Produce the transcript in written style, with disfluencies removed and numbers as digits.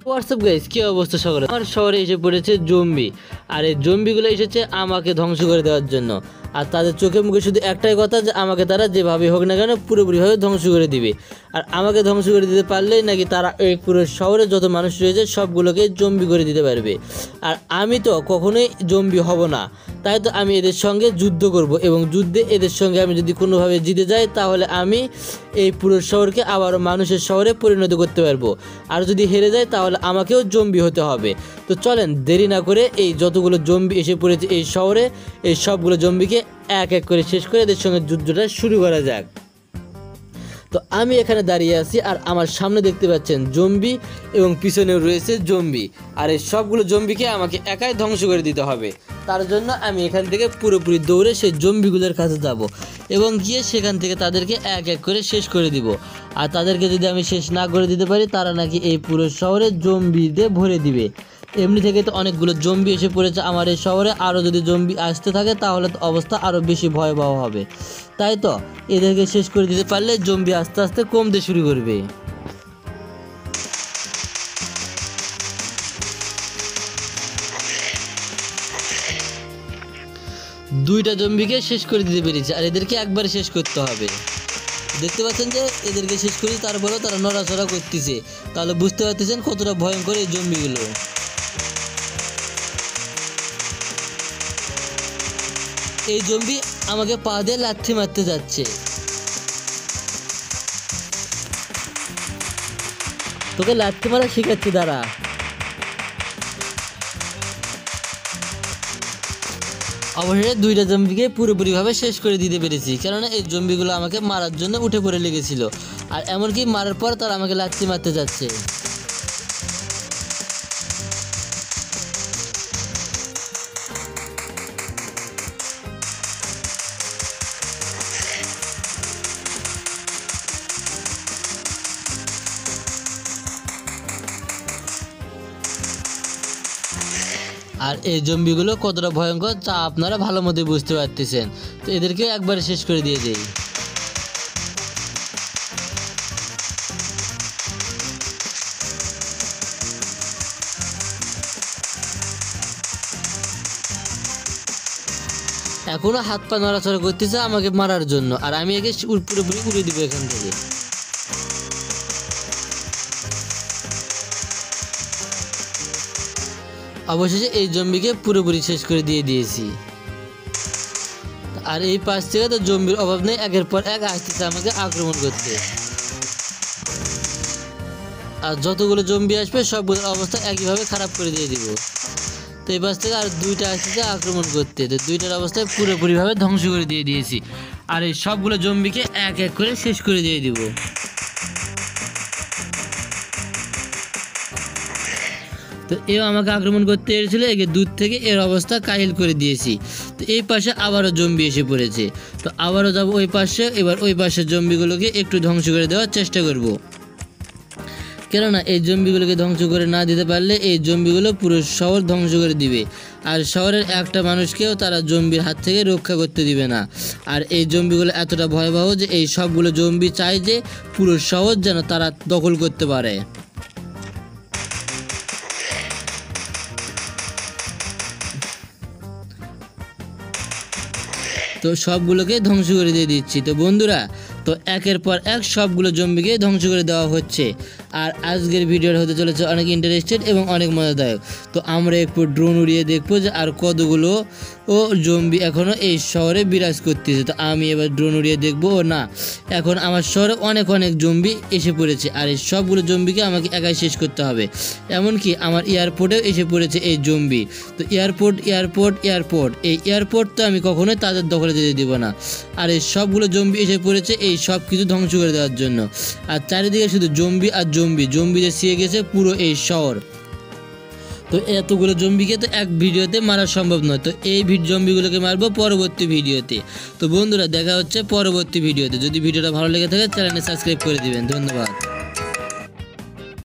WhatsApp guys, কি অবস্থা সকলে? আমার শহরে এসে পড়েছে জম্বি। আর এই জম্বিগুলো এসেছে আমাকে ধ্বংস করে দেওয়ার জন্য। আর তাদের চোখে মুখে শুধু একটাই কথা যে আমাকে তারা যেভাবে হোক না কেন পুরোপুরিভাবে ধ্বংস করে দিবে। আর আমাকে ধ্বংস করে দিতে পারলেই নাকি তারা এই পুরো শহরে যত মানুষ রয়েছে সবগুলোকে জম্বি করে দিতে পারবে। আর আমি তো কখনোই জম্বি হব না, তাই তো আমি এদের সঙ্গে যুদ্ধ করব এবং যুদ্ধে এদের সঙ্গে আমি যদি কোনোভাবে জিতে যাই তাহলে আমি এই পুরো শহরকে আবারও মানুষের শহরে পরিণত করতে পারবো। আর যদি হেরে যায় তাহলে আমাকেও জম্বি হতে হবে। তো চলেন দেরি না করে এই যতগুলো জম্বি এসে পড়েছে এই শহরে, এই সবগুলো জম্বিকে এক এক করে শেষ করে এদের সঙ্গে যুদ্ধটা শুরু করা যাক। তো আমি এখানে দাঁড়িয়ে আছি আর আমার সামনে দেখতে পাচ্ছেন জম্বি এবং পিছনেও রয়েছে জম্বি। আর এই সবগুলো জম্বিকে আমাকে একাই ধ্বংস করে দিতে হবে। তার জন্য আমি এখান থেকে পুরোপুরি দৌড়ে সেই জম্বিগুলোর কাছে যাব এবং গিয়ে সেখান থেকে তাদেরকে এক এক করে শেষ করে দিব। আর তাদেরকে যদি আমি শেষ না করে দিতে পারি তারা নাকি এই পুরো শহরে জম্বিতে ভরে দিবে। এমনি থেকে তো অনেকগুলো জম্বি এসে পড়েছে আমার এই শহরে, আরও যদি জম্বি আসতে থাকে তাহলে তো অবস্থা আরও বেশি ভয়াবহ হবে। তাই তো এদেরকে শেষ করে দিতে পারলে জম্বি আস্তে আস্তে কমতে শুরু করবে। দুইটা জম্বিকে শেষ করে দিতে পেরেছি আর এদেরকে একবারে শেষ করতে হবে। দেখতে পাচ্ছেন যে এদেরকে শেষ করি, তারপরেও তারা নড়াচড়া করতেছে, তাহলে বুঝতে পারতেছেন কতটা ভয়ঙ্কর এই জম্বিগুলো। এই জম্বি আমাকে পা দিয়ে লাথি মারতে যাচ্ছে। তোকে লাথি মারা শিখাচ্ছি, দাঁড়া। অবশেষে দুইটা জম্বিকে পুরোপুরিভাবে শেষ করে দিতে পেরেছি, কেননা এই জম্বিগুলো আমাকে মারার জন্য উঠে পড়ে লেগেছিল। আর এমনকি মারার পর তারা আমাকে লাথি মারতে যাচ্ছে। আর এই জম্বিগুলো কতটা ভয়ঙ্কর তা আপনারা ভালো মতো বুঝতে পারতেছেন। তো এদেরকে একবারে শেষ করে দিয়ে দেই। এখনো হাত পা নড়াচড়া করতেছে আমাকে মারার জন্য, আর আমি একে পুরোপুরি উড়িয়ে দিব এখান থেকে। অবশেষে এই জম্বিকে পুরোপুরি শেষ করে দিয়েছি। আর এই পাশ থেকে তো জম্বির অভাব নেই, একের পর এক আসতেছে আমাকে আক্রমণ করতে। আর যতগুলো জম্বি আসবে সবগুলোর অবস্থা একইভাবে খারাপ করে দিয়ে দিব। তো এই পাশ থেকে আর দুইটা আসতেছে আক্রমণ করতে, তো দুইটার অবস্থায় পুরোপুরিভাবে ধ্বংস করে দিয়েছি। আর এই সবগুলো জম্বিকে এক এক করে শেষ করে দিয়ে দিব। তো এও আমাকে আক্রমণ করতে এসেছিলো, একে দূর থেকে এর অবস্থা কাহিল করে দিয়েছি। তো এই পাশে আবারও জম্বি এসে পড়েছে, তো আবারও যাব ওই পাশে। এবার ওই পাশের জম্বিগুলোকে একটু ধ্বংস করে দেওয়ার চেষ্টা করব, কেননা এই জম্বিগুলোকে ধ্বংস করে না দিতে পারলে এই জম্বিগুলো পুরো শহর ধ্বংস করে দিবে। আর শহরের একটা মানুষকেও তারা জম্বির হাত থেকে রক্ষা করতে দিবে না। আর এই জম্বিগুলো এতটা ভয়াবহ যে এই সবগুলো জম্বি চায় যে পুরো শহর যেন তারা দখল করতে পারে। তো সবগুলোকে ধ্বংস করে দিয়ে দিচ্ছি। তো বন্ধুরা, তো একের পর এক সবগুলো জম্বিকে ধ্বংস করে দেওয়া হচ্ছে। আর আজকের ভিডিওটা হতে চলেছে অনেক ইন্টারেস্টেড এবং অনেক মজাদায়ক। তো আমরা একটু ড্রোন উড়িয়ে দেখবো যে আর কতগুলো জম্বি এখনও এই শহরে বিরাজ করতেছে। তো আমি এবার ড্রোন উড়িয়ে দেখবো। না, এখন আমার শহরে অনেক অনেক জম্বি এসে পড়েছে আর এই সবগুলো জম্বিকে আমাকে একাই শেষ করতে হবে। এমনকি আমার এয়ারপোর্টেও এসে পড়েছে এই জম্বি। তো এয়ারপোর্ট এই এয়ারপোর্ট তো আমি কখনোই তাদের দখলে যেতে দিব না। আর এই সবগুলো জম্বি এসে পড়েছে এই সব কিছু ধ্বংস করে দেওয়ার জন্য। আর চারিদিকে শুধু জম্বি আর জম্বি যে ছিয়ে গেছে পুরো এই শহর। তো এতগুলো জম্বিকে তো এক ভিডিওতে মারা সম্ভব নয়, তো এই জম্বিগুলোকে মারবো পরবর্তী ভিডিওতে। তো বন্ধুরা, দেখা হচ্ছে পরবর্তী ভিডিওতে। যদি ভিডিওটা ভালো লেগে থাকে চ্যানেলটা সাবস্ক্রাইব করে দিবেন। ধন্যবাদ।